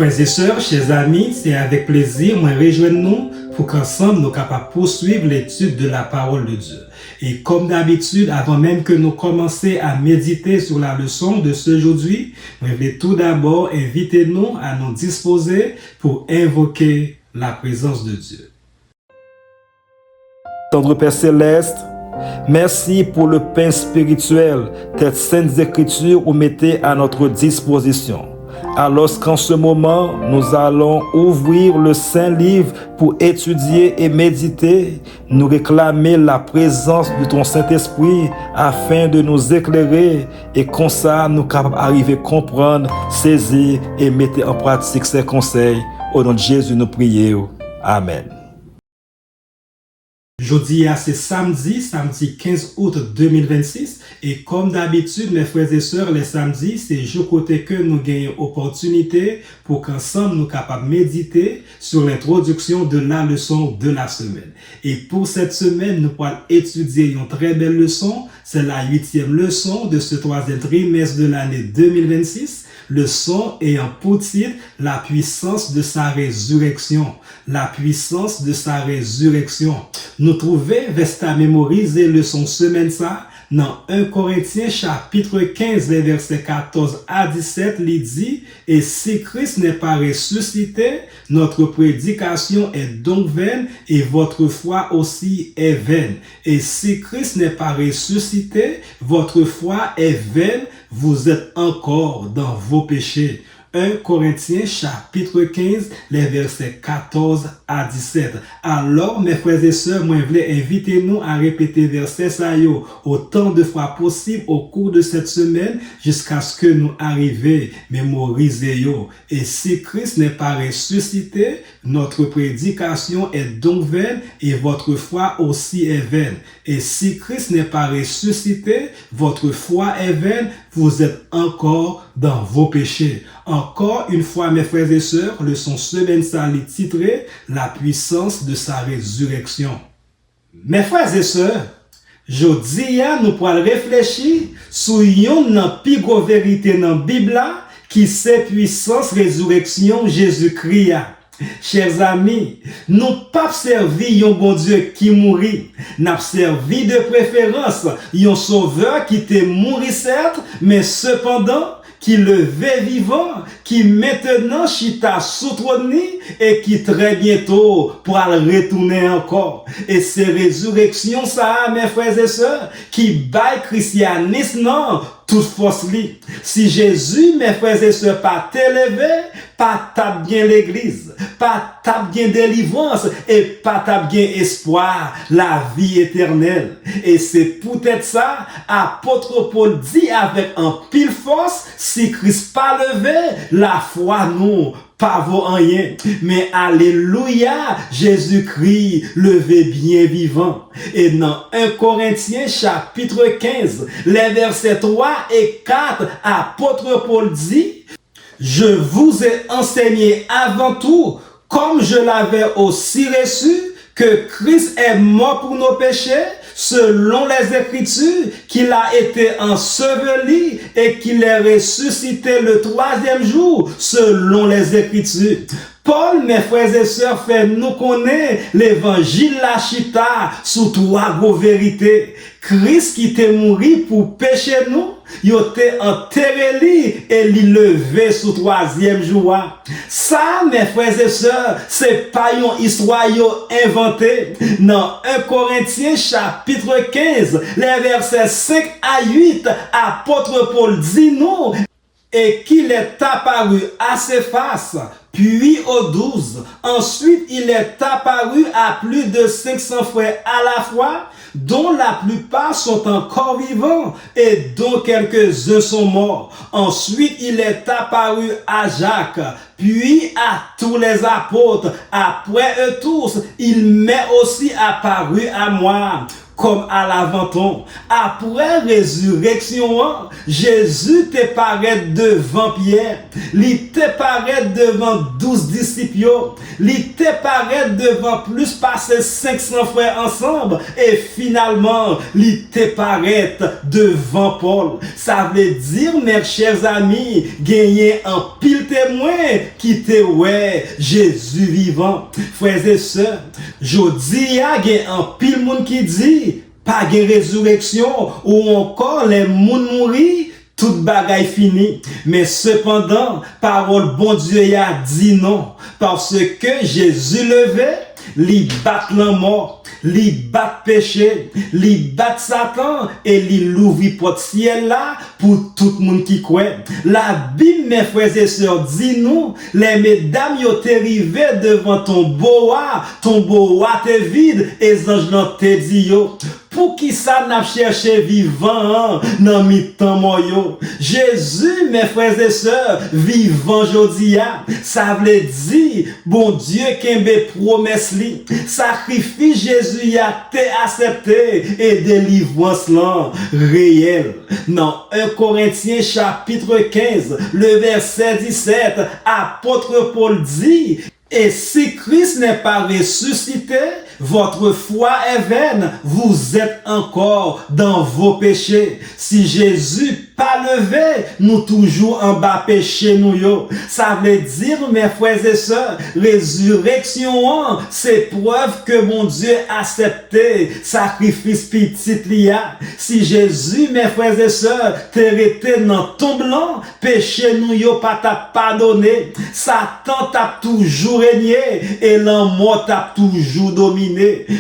Frères et sœurs, chers amis, c'est avec plaisir, moi rejoignons pour qu'ensemble nous capables de poursuivre l'étude de la parole de Dieu. Et comme d'habitude, avant même que nous commencions à méditer sur la leçon de ce aujourd'hui, je vais tout d'abord inviter nous à nous disposer pour invoquer la présence de Dieu. Tendre Père Céleste, merci pour le pain spirituel, tes saintes écritures vous mettez à notre disposition. Alors qu'en ce moment, nous allons ouvrir le Saint Livre pour étudier et méditer, nous réclamer la présence de ton Saint-Esprit afin de nous éclairer et comme ça, nous capables d'arriver à comprendre, saisir et mettre en pratique ces conseils. Au nom de Jésus, nous prions. Amen. Jeudi, c'est samedi 15 août 2026. Et comme d'habitude, mes frères et sœurs, les samedis, c'est jour côté que nous gagnons opportunité pour qu'ensemble nous capables de méditer sur l'introduction de la leçon de la semaine. Et pour cette semaine, nous allons étudier une très belle leçon. C'est la 8e leçon de ce 3e trimestre de l'année 2026. Leçon ayant pour titre la puissance de sa résurrection. La puissance de sa résurrection. Nous trouvons, vers mémoriser leçon semaine ça, dans 1 Corinthiens chapitre 15, verset 14 à 17, il dit, et si Christ n'est pas ressuscité, notre prédication est donc vaine et votre foi aussi est vaine. Et si Christ n'est pas ressuscité, votre foi est vaine, vous êtes encore dans vos péchés. 1 Corinthiens chapitre 15, les versets 14 à 17. Alors, mes frères et sœurs, moi, je voulais inviter nous à répéter verset ça yo autant de fois possible au cours de cette semaine jusqu'à ce que nous arrivions mémoriser yo. Et si Christ n'est pas ressuscité, notre prédication est donc vaine et votre foi aussi est vaine. Et si Christ n'est pas ressuscité, votre foi est vaine, vous êtes encore dans vos péchés. Encore une fois, mes frères et sœurs, leçon semaine ça est titré la puissance de sa résurrection. Mes frères et sœurs, jodi nous pourrons réfléchir sur une plus grande vérité dans la Bible qui c'est puissance résurrection Jésus-Christ. Chers amis, nous pas servi un bon Dieu qui mourit. Nous servi de préférence un sauveur qui était mort certes, mais cependant qui levé vivant, qui maintenant chita sous trône et qui très bientôt pourra retourner encore. Et c'est résurrection ça, mes frères et sœurs, qui baille christianisme non, toute force li. Si Jésus, mes frères et sœurs, pas t'élevé, pas tape bien l'église, pas tape bien délivrance et pas tape bien espoir, la vie éternelle. Et c'est peut-être ça, apôtre Paul dit avec un pile force, si Christ pas levé, la foi nous pas vaut rien. Mais alléluia, Jésus-Christ levé bien vivant. Et dans 1 Corinthiens chapitre 15, les versets 3 et 4, apôtre Paul dit, je vous ai enseigné avant tout, comme je l'avais aussi reçu, que Christ est mort pour nos péchés, selon les Écritures, qu'il a été enseveli et qu'il est ressuscité le 3e jour, selon les Écritures. Paul, mes frères et sœurs, fait nous connaître l'évangile la chita sous trois gros vérités. Christ qui était mort pour pécher nous, il était enterré et il levé sous 3e jour. Ça, mes frères et sœurs, c'est pas une histoire inventée. Dans 1 Corinthiens chapitre 15, les versets 5 à 8, apôtre Paul dit nous, et qu'il est apparu à ses faces, puis aux 12. Ensuite, il est apparu à plus de 500 frères à la fois, dont la plupart sont encore vivants et dont quelques-uns sont morts. Ensuite, il est apparu à Jacques, puis à tous les apôtres. Après eux tous, il m'est aussi apparu à moi. comme à l'Aventon. Après résurrection, Jésus te paraît devant Pierre, il te paraît devant 12 disciples, il te paraît devant plus passer 500 frères ensemble et finalement, il te paraît devant Paul. Ça veut dire, mes chers amis, gagner un pile témoin qui te ouais Jésus vivant. Frères et sœurs, jodi y a un pile monde qui dit pas de résurrection ou encore les moun mouri, toute bagaille fini. Mais cependant, parole bon Dieu y a dit non, parce que Jésus levé, li bat la mort, li bat péché, li bat Satan et li l'ouvri porte ciel là pour tout le monde qui croit. La Bible, mes frères et sœurs, dit nous, les mesdames yo te rivé devant ton boa te vide et les anges n'ont te dit yo. Pour qui ça n'a cherché vivant dans mi-temps moyo. Jésus, mes frères et sœurs, vivant jodia. Ça veut dire, bon Dieu kembe promesse li. Sacrifice Jésus a te accepté et délivrance là réel. Dans 1 Corinthiens chapitre 15, le verset 17, apôtre Paul dit, et si Christ n'est pas ressuscité, votre foi est vaine, vous êtes encore dans vos péchés. Si Jésus pas levé, nous toujours en bas péché nous yo. Ça veut dire, mes frères et sœurs, résurrection, c'est preuve que mon Dieu a accepté sacrifice petit lia. Si Jésus, mes frères et sœurs, t'es resté dans ton blanc, péché nous yo pas t'a pardonné. Satan t'a toujours régné et la mort t'a toujours dominé.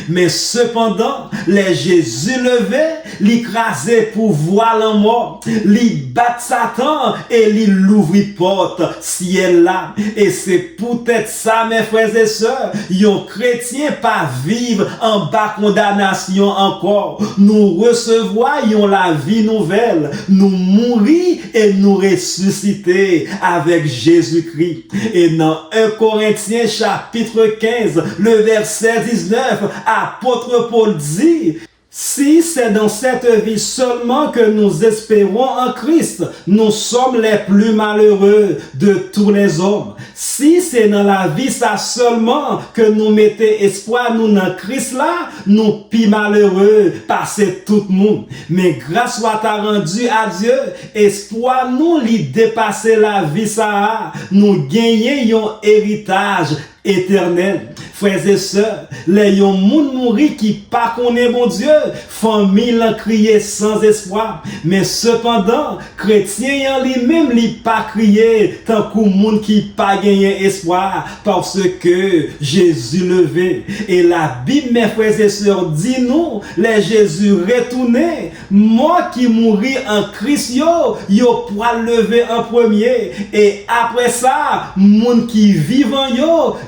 Mais cependant, les Jésus levé, l'écrasé pour voir la mort, li bat Satan et li l'ouvri porte ciel là. Et c'est peut-être ça, mes frères et sœurs, yon chrétien pas vivre en bas condamnation encore. Nous recevoyons la vie nouvelle, nous mourir et nous ressusciter avec Jésus-Christ. Et dans 1 Corinthiens chapitre 15, le verset 19, apôtre Paul dit, si c'est dans cette vie seulement que nous espérons en Christ, nous sommes les plus malheureux de tous les hommes. Si c'est dans la vie ça seulement que nous mettons espoir nous dans Christ là, nous plus malheureux parce tout le monde. Mais grâce soit rendu à Dieu, espoir nous lui dépasser la vie ça, nous gagnons un héritage éternel. Frères et sœurs, les yon moun mouri qui pas connaît bon Dieu, famille l'en crié sans espoir. Mais cependant, chrétien yon lui-même li pas crié tant qu'au moun qui pas gagné espoir parce que Jésus levé. Et la Bible, mes frères et sœurs, dit nous, les Jésus retourné, moi qui mouris en Christ yo pourra lever en premier. Et après ça, moun qui vivant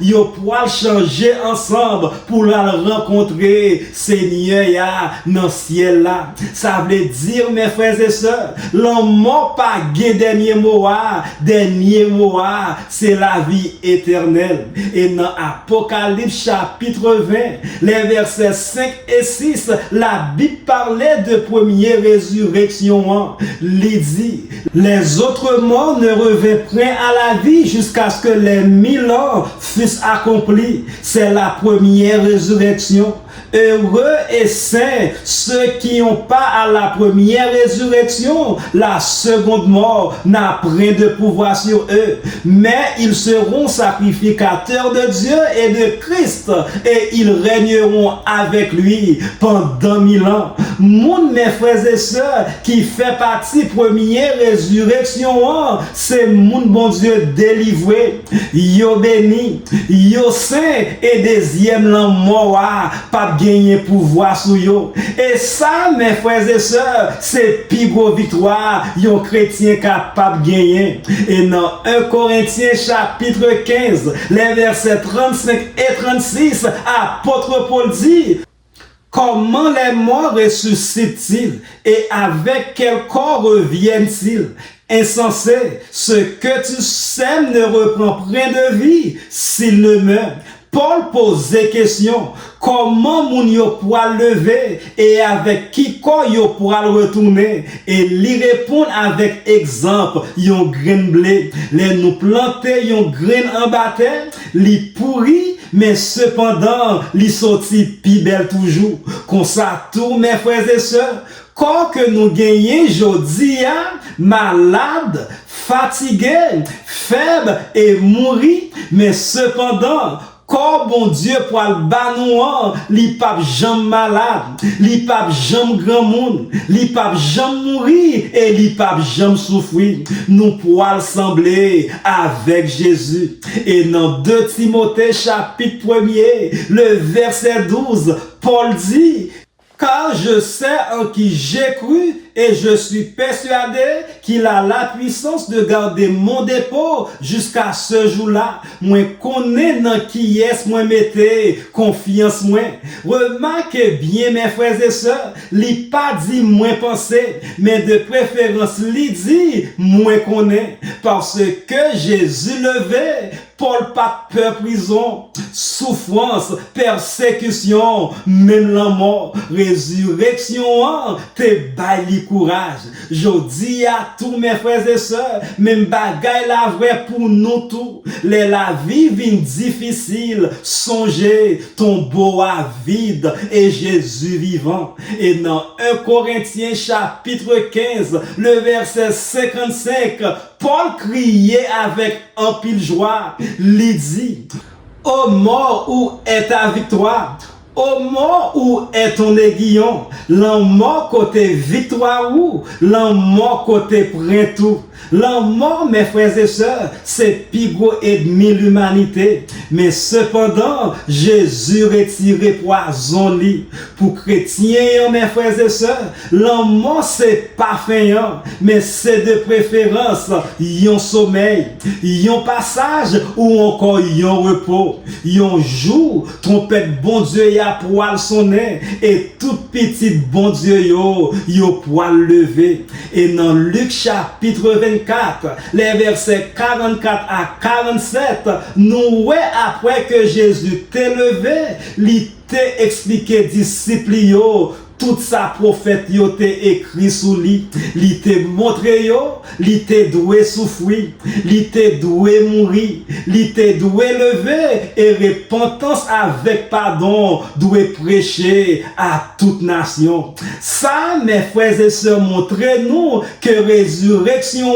yo pourra changer ensemble pour la rencontrer Seigneur ya dans ciel là. Ça veut dire, mes frères et sœurs, l'homme pas gagné dernier mot, c'est la vie éternelle. Et dans Apocalypse chapitre 20, les versets 5 et 6, la Bible parlait de première résurrection. Il dit, les autres morts ne reviennent point à la vie jusqu'à ce que les 1000 ans fussent accomplis. C'est la première résurrection. Heureux et saints ceux qui n'ont pas à la première résurrection, la seconde mort n'a rien de pouvoir sur eux, mais ils seront sacrificateurs de Dieu et de Christ, et ils régneront avec lui pendant 1000 ans. Mon, mes frères et sœurs, qui fait partie première résurrection, c'est mon bon Dieu délivré, yo béni, yo saint, et deuxième l'an mort, pas gagner pouvoir sur yo. Et ça, mes frères et sœurs, c'est plus gros victoire, yon chrétien capable de gagner. Et dans 1 Corinthiens chapitre 15, les versets 35 et 36, apôtre Paul dit, comment les morts ressuscitent-ils et avec quel corps reviennent-ils? Insensé, ce que tu sèmes ne reprend rien de vie s'il ne meurt. Paul posait question, comment moun yo pourra lever et avec qui quoi yo pourra retourner, et lui répond avec exemple, yon grain blé, les nous planter yon grain en bataille, li pourri, mais cependant, li sorti pi belle toujours. Comme ça, tous mes frères et sœurs, quand que nous gagnons jodi, malade, fatigué, faible et mourir, mais cependant, quand bon Dieu pour le banouan, li pape jam malade, li pape jam grand monde, li pape jam mourir et li pape jam souffrir. Nous pourrons sembler avec Jésus. Et dans 2 Timothée chapitre 1er, le verset 12, Paul dit, car je sais en qui j'ai cru et je suis persuadé qu'il a la puissance de garder mon dépôt jusqu'à ce jour-là. Moi connais dans qui est moi mettez confiance moi. Remarquez bien mes frères et sœurs, li pas dit moins penser, mais de préférence li dit moins connaît, parce que Jésus levé, Paul pas peur prison, souffrance, persécution, même la mort, résurrection, te baille courage. Je dis à tous mes frères et sœurs, même bagaille la vraie pour nous tous. La vie vient difficile, songez, ton bois vide et Jésus vivant. Et dans 1 Corinthiens chapitre 15, le verset 55, Paul criait avec un pile joie, il dit, ô mort, où est ta victoire? Ô mort, où est ton aiguillon? L'en mort côté victoire où? L'en mort côté près tout. L'en mort, mes frères et sœurs, c'est pigo ennemi l'humanité. Mais cependant, Jésus retiré poison lit. Pour chrétiens, mes frères et sœurs, l'en mort, c'est pas fin, mais c'est de préférence, yon sommeil, yon passage ou encore yon repos. Yon jour, trompette bon Dieu ya poil sonner et tout petit bon Dieu yo poil lever. Et dans Luc chapitre 24, les versets 44 à 47, nous ouais après que Jésus t'est levé, il t'est expliqué disciples yo, toute sa prophète yo t'est écrit sous lui, il t'est montré yo, il t'est doué souffrir, il t'est doué mourir, il t'est doué lever et repentance avec pardon, doué prêcher à toute nation. Ça, mes frères et sœurs, montrez-nous que résurrection,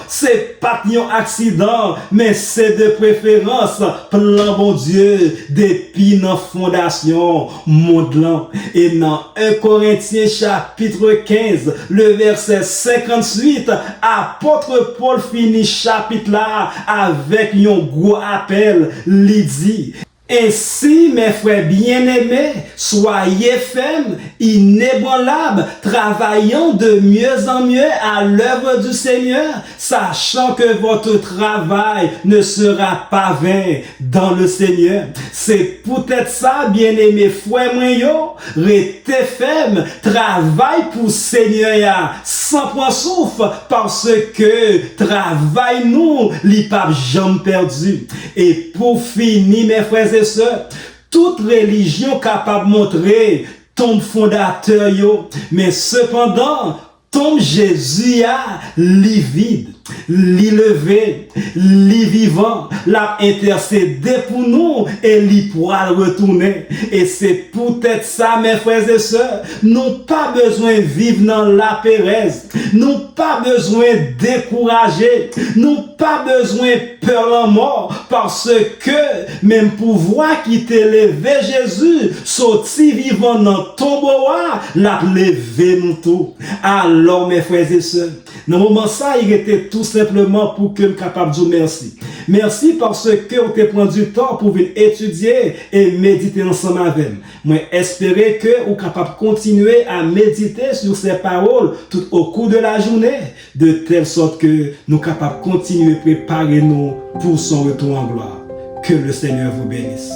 c'est pas un accident, mais c'est de préférence plan bon Dieu depuis nos fondations mondiales. Et dans 1 Corinthiens chapitre 15, le verset 58, apôtre Paul finit chapitre là avec un gros appel, il dit, ainsi, mes frères bien-aimés, soyez fermes, inébranlables, travaillant de mieux en mieux à l'œuvre du Seigneur, sachant que votre travail ne sera pas vain dans le Seigneur. C'est peut-être ça, bien-aimés frères moyens, restez fermes, travaille pour le Seigneur, sans point souffle, parce que travail nous, li pas jamais perdu. Et pour finir, mes frères et sœurs, toute religion capable de montrer ton fondateur yo, mais cependant ton Jésus a li vide, li levé, li vivant, l'a intercédé pour nous et li pourra retourner. Et c'est peut-être ça, mes frères et sœurs, nous pas besoin de vivre dans la pérèse, nous pas besoin de décourager, nous pas besoin de peur la mort, parce que même pouvoir qui t'a levé Jésus, sorti vivant dans ton bois, l'a levé nous tout. Alors, mes frères et sœurs, dans le moment ça, il était tout simplement pour que je sois capable de dire merci. Merci parce que vous avez pris du temps pour venir étudier et méditer ensemble avec moi. Moi, espérer que vous êtes capable de continuer à méditer sur ces paroles tout au cours de la journée, de telle sorte que nous sommes capables de continuer à préparer nous pour son retour en gloire. Que le Seigneur vous bénisse.